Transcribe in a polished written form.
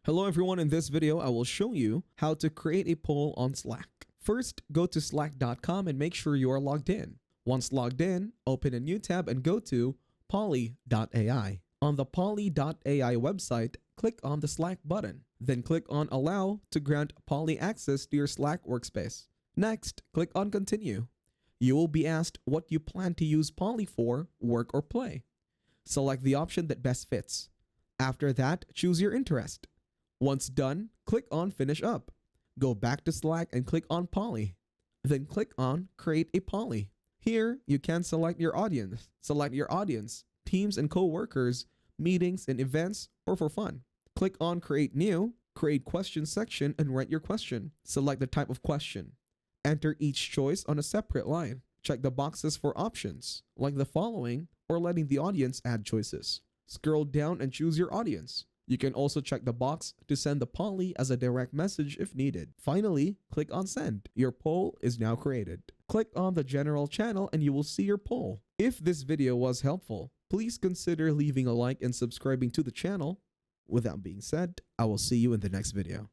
Hello everyone, in this video I will show you how to create a poll on Slack. First, go to slack.com and make sure you are logged in. Once logged in, open a new tab and go to poly.ai. On the poly.ai website, click on the Slack button. Then click on Allow to grant Poly access to your Slack workspace. Next, click on Continue. You will be asked what you plan to use Poly for, work or play. Select the option that best fits. After that, choose your interest. Once done, click on Finish Up. Go back to Slack and click on Poly. Then click on Create a Poly. Here, you can select your audience. Select your audience, teams and co-workers, meetings and events, or for fun. Click on Create New, Create Question section and write your question. Select the type of question. Enter each choice on a separate line. Check the boxes for options, like the following, or letting the audience add choices. Scroll down and choose your audience. You can also check the box to send the Poly as a direct message if needed. Finally, click on Send. Your poll is now created. Click on the general channel and you will see your poll. If this video was helpful, please consider leaving a like and subscribing to the channel. With that being said, I will see you in the next video.